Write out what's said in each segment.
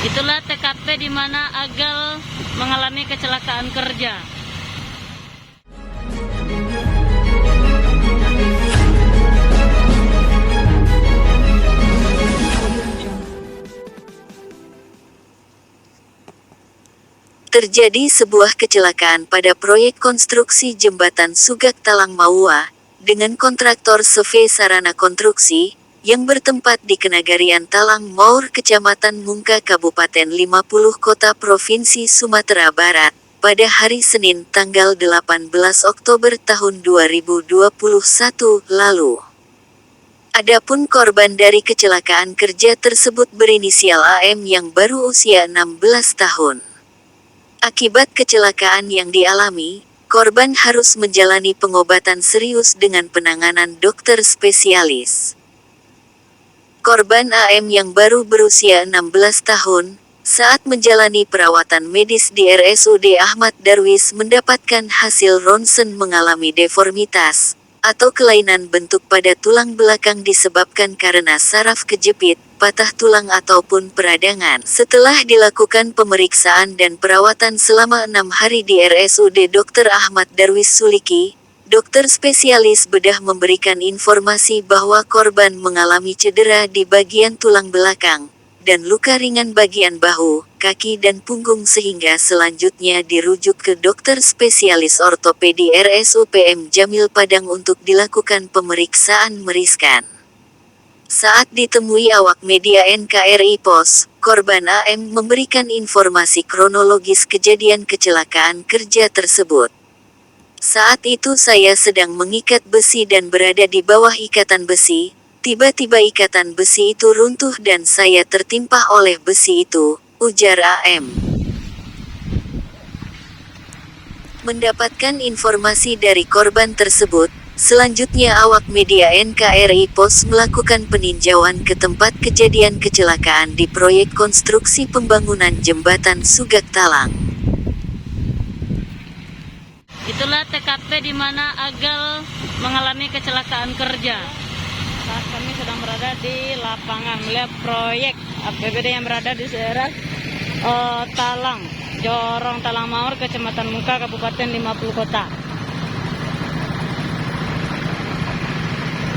Itulah TKP di mana Agal mengalami kecelakaan kerja. Terjadi sebuah kecelakaan pada proyek konstruksi jembatan Sugak Talang Maua, dengan kontraktor CV Sarana Konstruksi, yang bertempat di Kenagarian Talang Maur Kecamatan Mungka Kabupaten 50 Kota Provinsi Sumatera Barat, pada hari Senin tanggal 18 Oktober tahun 2021 lalu. Adapun korban dari kecelakaan kerja tersebut berinisial AM yang baru usia 16 tahun. Akibat kecelakaan yang dialami, korban harus menjalani pengobatan serius dengan penanganan dokter spesialis. Korban AM yang baru berusia 16 tahun, saat menjalani perawatan medis di RSUD Ahmad Darwis mendapatkan hasil ronsen mengalami deformitas, atau kelainan bentuk pada tulang belakang disebabkan karena saraf kejepit, patah tulang ataupun peradangan. Setelah dilakukan pemeriksaan dan perawatan selama 6 hari di RSUD Dr. Ahmad Darwis Suliki, dokter spesialis bedah memberikan informasi bahwa korban mengalami cedera di bagian tulang belakang, dan luka ringan bagian bahu, kaki dan punggung sehingga selanjutnya dirujuk ke dokter spesialis ortopedi RSUPM Jamil Padang untuk dilakukan pemeriksaan meriskan. Saat ditemui awak media NKRI Pos, korban AM memberikan informasi kronologis kejadian kecelakaan kerja tersebut. Saat itu saya sedang mengikat besi dan berada di bawah ikatan besi, tiba-tiba ikatan besi itu runtuh dan saya tertimpa oleh besi itu, ujar AM. Mendapatkan informasi dari korban tersebut, selanjutnya awak media NKRI Pos melakukan peninjauan ke tempat kejadian kecelakaan di proyek konstruksi pembangunan jembatan Sugak Talang. Itulah TKP di mana Agal mengalami kecelakaan kerja. Saat kami sedang berada di lapangan melihat proyek APBD yang berada di daerah Talang, Jorong Talang Maur, Kecamatan Mungka, Kabupaten 50 Kota.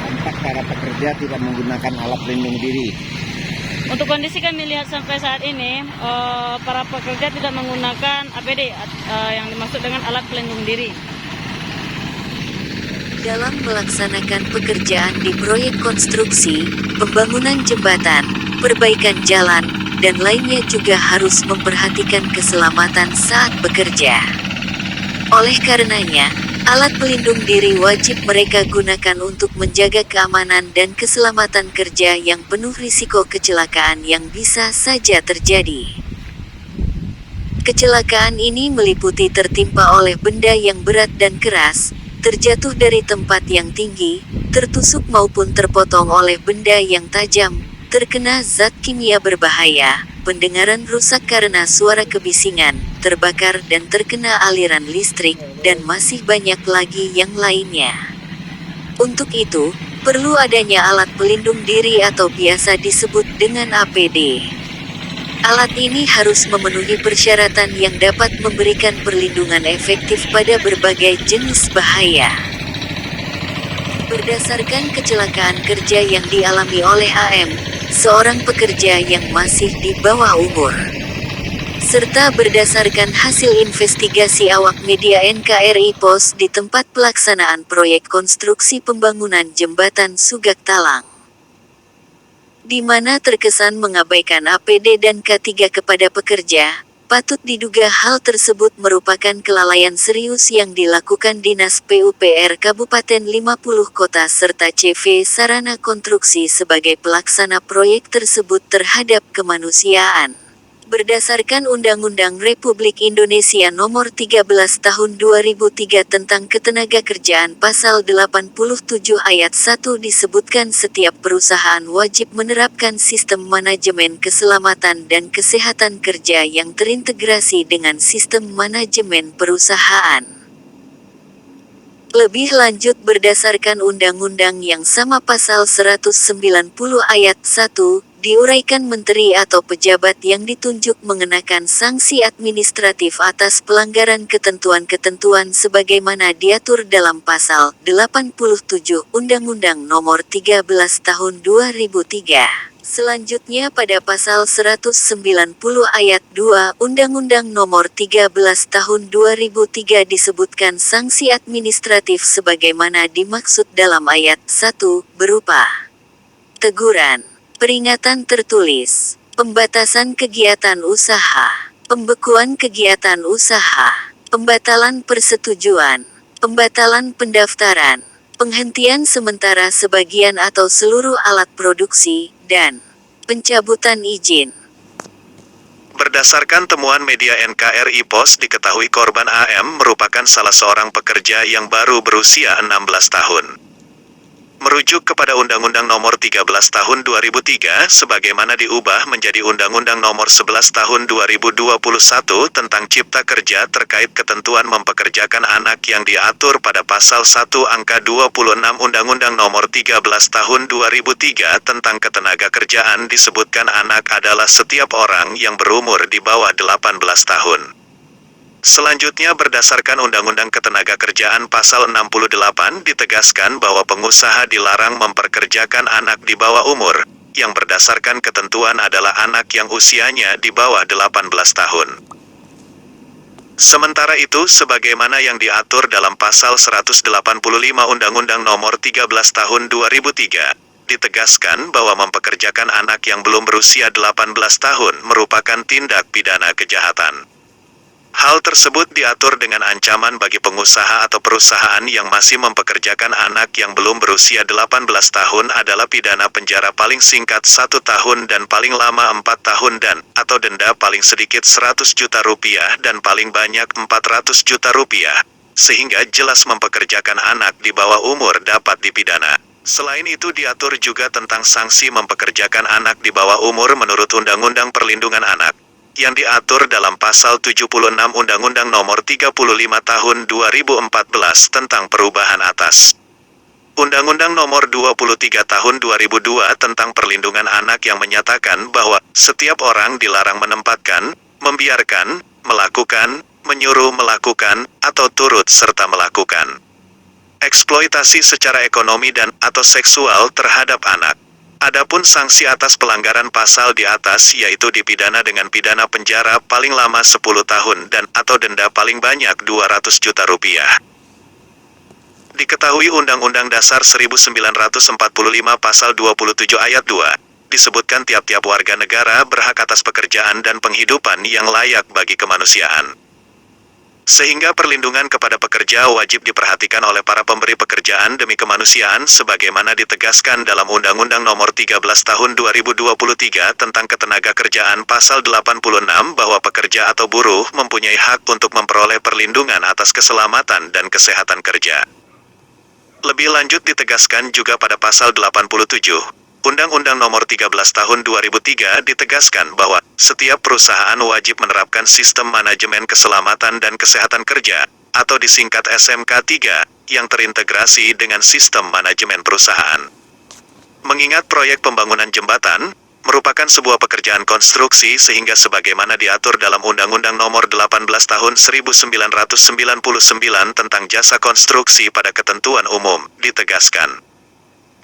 Tampak para pekerja tidak menggunakan alat pelindung diri. Untuk kondisi kami lihat sampai saat ini, para pekerja tidak menggunakan APD yang dimaksud dengan alat pelindung diri. Dalam melaksanakan pekerjaan di proyek konstruksi, pembangunan jembatan, perbaikan jalan, dan lainnya juga harus memperhatikan keselamatan saat bekerja. Oleh karenanya, alat pelindung diri wajib mereka gunakan untuk menjaga keamanan dan keselamatan kerja yang penuh risiko kecelakaan yang bisa saja terjadi. Kecelakaan ini meliputi tertimpa oleh benda yang berat dan keras, terjatuh dari tempat yang tinggi, tertusuk maupun terpotong oleh benda yang tajam, terkena zat kimia berbahaya, pendengaran rusak karena suara kebisingan, terbakar dan terkena aliran listrik, dan masih banyak lagi yang lainnya. Untuk itu, perlu adanya alat pelindung diri atau biasa disebut dengan APD. Alat ini harus memenuhi persyaratan yang dapat memberikan perlindungan efektif pada berbagai jenis bahaya. Berdasarkan kecelakaan kerja yang dialami oleh AM, seorang pekerja yang masih di bawah umur, serta berdasarkan hasil investigasi awak media NKRI Pos di tempat pelaksanaan proyek konstruksi pembangunan jembatan Sugak Talang, di mana terkesan mengabaikan APD dan K3 kepada pekerja, patut diduga hal tersebut merupakan kelalaian serius yang dilakukan Dinas PUPR Kabupaten 50 Kota serta CV Sarana Konstruksi sebagai pelaksana proyek tersebut terhadap kemanusiaan. Berdasarkan Undang-Undang Republik Indonesia Nomor 13 Tahun 2003 tentang Ketenagakerjaan Pasal 87 Ayat 1 disebutkan setiap perusahaan wajib menerapkan sistem manajemen keselamatan dan kesehatan kerja yang terintegrasi dengan sistem manajemen perusahaan. Lebih lanjut berdasarkan undang-undang yang sama Pasal 190 Ayat 1, diuraikan menteri atau pejabat yang ditunjuk mengenakan sanksi administratif atas pelanggaran ketentuan-ketentuan sebagaimana diatur dalam Pasal 87 Undang-Undang Nomor 13 Tahun 2003. Selanjutnya pada Pasal 190 Ayat 2 Undang-Undang Nomor 13 Tahun 2003 disebutkan sanksi administratif sebagaimana dimaksud dalam ayat 1 berupa teguran, peringatan tertulis, pembatasan kegiatan usaha, pembekuan kegiatan usaha, pembatalan persetujuan, pembatalan pendaftaran, penghentian sementara sebagian atau seluruh alat produksi, dan pencabutan izin. Berdasarkan temuan media NKRI Pos diketahui korban AM merupakan salah seorang pekerja yang baru berusia 16 tahun. Merujuk kepada Undang-Undang Nomor 13 Tahun 2003 sebagaimana diubah menjadi Undang-Undang Nomor 11 Tahun 2021 tentang Cipta Kerja terkait ketentuan mempekerjakan anak yang diatur pada Pasal 1 Angka 26 Undang-Undang Nomor 13 Tahun 2003 tentang ketenaga kerjaan disebutkan anak adalah setiap orang yang berumur di bawah 18 tahun. Selanjutnya berdasarkan Undang-Undang Ketenagakerjaan Pasal 68 ditegaskan bahwa pengusaha dilarang memperkerjakan anak di bawah umur, yang berdasarkan ketentuan adalah anak yang usianya di bawah 18 tahun. Sementara itu sebagaimana yang diatur dalam Pasal 185 Undang-Undang Nomor 13 Tahun 2003, ditegaskan bahwa mempekerjakan anak yang belum berusia 18 tahun merupakan tindak pidana kejahatan. Hal tersebut diatur dengan ancaman bagi pengusaha atau perusahaan yang masih mempekerjakan anak yang belum berusia 18 tahun adalah pidana penjara paling singkat 1 tahun dan paling lama 4 tahun dan atau denda paling sedikit 100 juta rupiah dan paling banyak 400 juta rupiah, sehingga jelas mempekerjakan anak di bawah umur dapat dipidana. Selain itu diatur juga tentang sanksi mempekerjakan anak di bawah umur menurut Undang-Undang Perlindungan Anak, yang diatur dalam Pasal 76 Undang-Undang Nomor 35 Tahun 2014 tentang perubahan atas Undang-Undang Nomor 23 Tahun 2002 tentang Perlindungan Anak yang menyatakan bahwa setiap orang dilarang menempatkan, membiarkan, melakukan, menyuruh melakukan, atau turut serta melakukan eksploitasi secara ekonomi dan atau seksual terhadap anak. Adapun sanksi atas pelanggaran pasal di atas yaitu dipidana dengan pidana penjara paling lama 10 tahun dan atau denda paling banyak 200 juta rupiah. Diketahui Undang-Undang Dasar 1945 Pasal 27 Ayat 2, disebutkan tiap-tiap warga negara berhak atas pekerjaan dan penghidupan yang layak bagi kemanusiaan. Sehingga perlindungan kepada pekerja wajib diperhatikan oleh para pemberi pekerjaan demi kemanusiaan sebagaimana ditegaskan dalam Undang-Undang Nomor 13 Tahun 2023 tentang Ketenagakerjaan Pasal 86 bahwa pekerja atau buruh mempunyai hak untuk memperoleh perlindungan atas keselamatan dan kesehatan kerja. Lebih lanjut ditegaskan juga pada Pasal 87 Undang-Undang Nomor 13 Tahun 2003 ditegaskan bahwa setiap perusahaan wajib menerapkan sistem manajemen keselamatan dan kesehatan kerja, atau disingkat SMK 3, yang terintegrasi dengan sistem manajemen perusahaan. Mengingat proyek pembangunan jembatan merupakan sebuah pekerjaan konstruksi sehingga sebagaimana diatur dalam Undang-Undang Nomor 18 Tahun 1999 tentang jasa konstruksi pada ketentuan umum, ditegaskan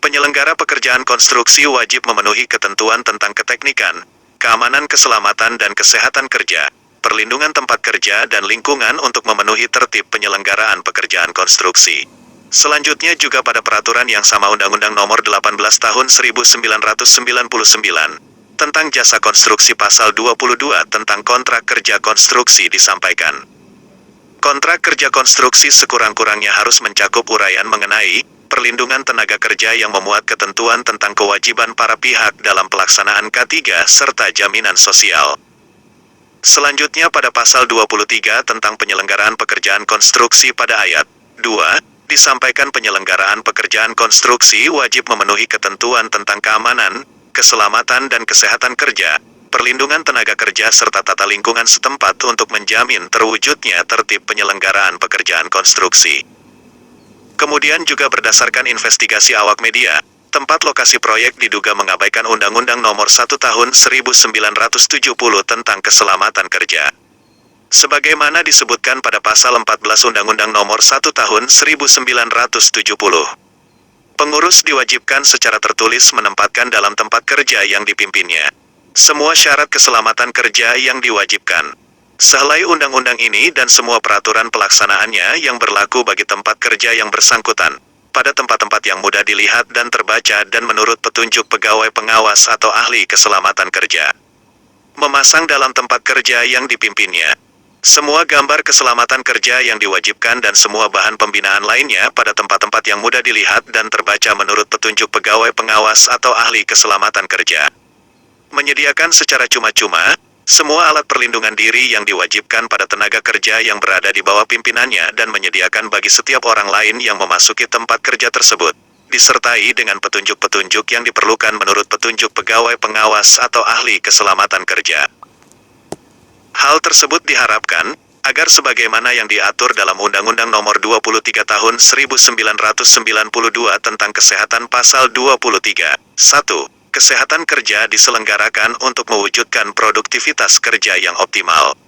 penyelenggara pekerjaan konstruksi wajib memenuhi ketentuan tentang keteknikan, keamanan keselamatan dan kesehatan kerja, perlindungan tempat kerja dan lingkungan untuk memenuhi tertib penyelenggaraan pekerjaan konstruksi. Selanjutnya juga pada peraturan yang sama Undang-Undang Nomor 18 Tahun 1999 tentang jasa konstruksi Pasal 22 tentang kontrak kerja konstruksi disampaikan. Kontrak kerja konstruksi sekurang-kurangnya harus mencakup uraian mengenai perlindungan tenaga kerja yang memuat ketentuan tentang kewajiban para pihak dalam pelaksanaan K3 serta jaminan sosial. Selanjutnya pada Pasal 23 tentang penyelenggaraan pekerjaan konstruksi pada ayat 2, disampaikan penyelenggaraan pekerjaan konstruksi wajib memenuhi ketentuan tentang keamanan, keselamatan dan kesehatan kerja, perlindungan tenaga kerja serta tata lingkungan setempat untuk menjamin terwujudnya tertib penyelenggaraan pekerjaan konstruksi. Kemudian juga berdasarkan investigasi awak media, Tempat lokasi proyek diduga mengabaikan Undang-Undang Nomor 1 Tahun 1970 tentang Keselamatan Kerja. Sebagaimana disebutkan pada pasal 14 Undang-Undang Nomor 1 Tahun 1970. Pengurus diwajibkan secara tertulis menempatkan dalam tempat kerja yang dipimpinnya semua syarat keselamatan kerja yang diwajibkan. Sehelai undang-undang ini dan semua peraturan pelaksanaannya yang berlaku bagi tempat kerja yang bersangkutan, pada tempat-tempat yang mudah dilihat dan terbaca dan menurut petunjuk pegawai pengawas atau ahli keselamatan kerja. Memasang dalam tempat kerja yang dipimpinnya semua gambar keselamatan kerja yang diwajibkan dan semua bahan pembinaan lainnya pada tempat-tempat yang mudah dilihat dan terbaca menurut petunjuk pegawai pengawas atau ahli keselamatan kerja. Menyediakan secara cuma-cuma semua alat perlindungan diri yang diwajibkan pada tenaga kerja yang berada di bawah pimpinannya dan menyediakan bagi setiap orang lain yang memasuki tempat kerja tersebut, disertai dengan petunjuk-petunjuk yang diperlukan menurut petunjuk pegawai pengawas atau ahli keselamatan kerja. Hal tersebut diharapkan agar sebagaimana yang diatur dalam Undang-Undang Nomor 23 Tahun 1992 tentang Kesehatan Pasal 23, 1. Kesehatan kerja diselenggarakan untuk mewujudkan produktivitas kerja yang optimal.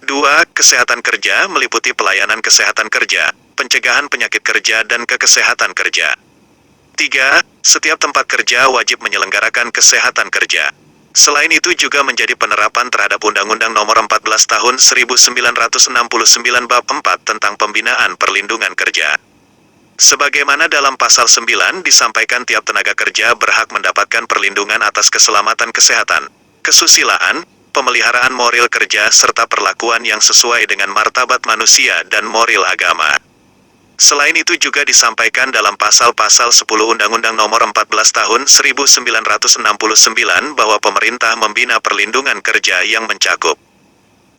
2. Kesehatan kerja meliputi pelayanan kesehatan kerja, pencegahan penyakit kerja dan kekesehatan kerja. 3. Setiap tempat kerja wajib menyelenggarakan kesehatan kerja. Selain itu juga menjadi penerapan terhadap Undang-Undang Nomor 14 Tahun 1969 Bab 4 tentang Pembinaan Perlindungan Kerja. Sebagaimana dalam pasal 9 disampaikan tiap tenaga kerja berhak mendapatkan perlindungan atas keselamatan kesehatan, kesusilaan, pemeliharaan moral kerja serta perlakuan yang sesuai dengan martabat manusia dan moral agama. Selain itu juga disampaikan dalam pasal-pasal 10 Undang-Undang Nomor 14 Tahun 1969 bahwa pemerintah membina perlindungan kerja yang mencakup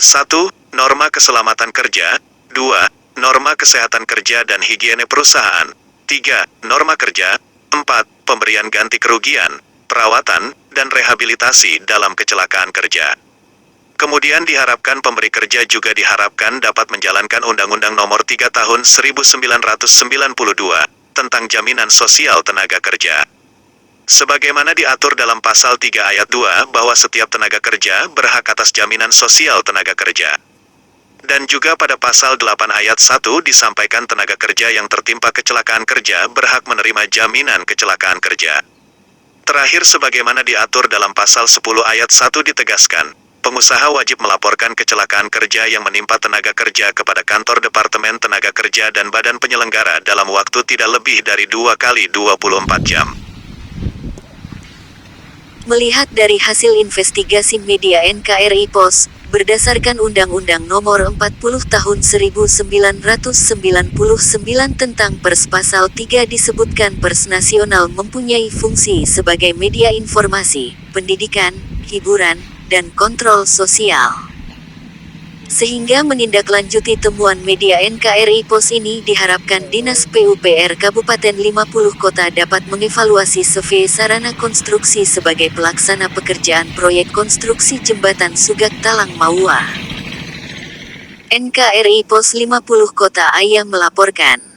1. Norma keselamatan kerja. 2. Norma kesehatan kerja dan higiene perusahaan. 3. Norma kerja. 4. Pemberian ganti kerugian, perawatan, dan rehabilitasi dalam kecelakaan kerja. Kemudian diharapkan pemberi kerja juga diharapkan dapat menjalankan Undang-Undang Nomor 3 Tahun 1992 tentang Jaminan Sosial Tenaga Kerja. Sebagaimana diatur dalam pasal 3 ayat 2 bahwa setiap tenaga kerja berhak atas jaminan sosial tenaga kerja. Dan juga pada pasal 8 ayat 1 disampaikan tenaga kerja yang tertimpa kecelakaan kerja berhak menerima jaminan kecelakaan kerja. Terakhir sebagaimana diatur dalam pasal 10 ayat 1 ditegaskan, pengusaha wajib melaporkan kecelakaan kerja yang menimpa tenaga kerja kepada kantor Departemen Tenaga Kerja dan Badan Penyelenggara dalam waktu tidak lebih dari 2 kali 24 jam. Melihat dari hasil investigasi media NKRI POS, berdasarkan Undang-Undang Nomor 40 Tahun 1999 tentang Pers Pasal 3 disebutkan Pers Nasional mempunyai fungsi sebagai media informasi, pendidikan, hiburan, dan kontrol sosial. Sehingga menindaklanjuti temuan media NKRI POS ini diharapkan Dinas PUPR Kabupaten 50 Kota dapat mengevaluasi survei sarana konstruksi sebagai pelaksana pekerjaan proyek konstruksi jembatan Sugak Talang Mauwa. NKRI POS 50 Kota Ayam melaporkan.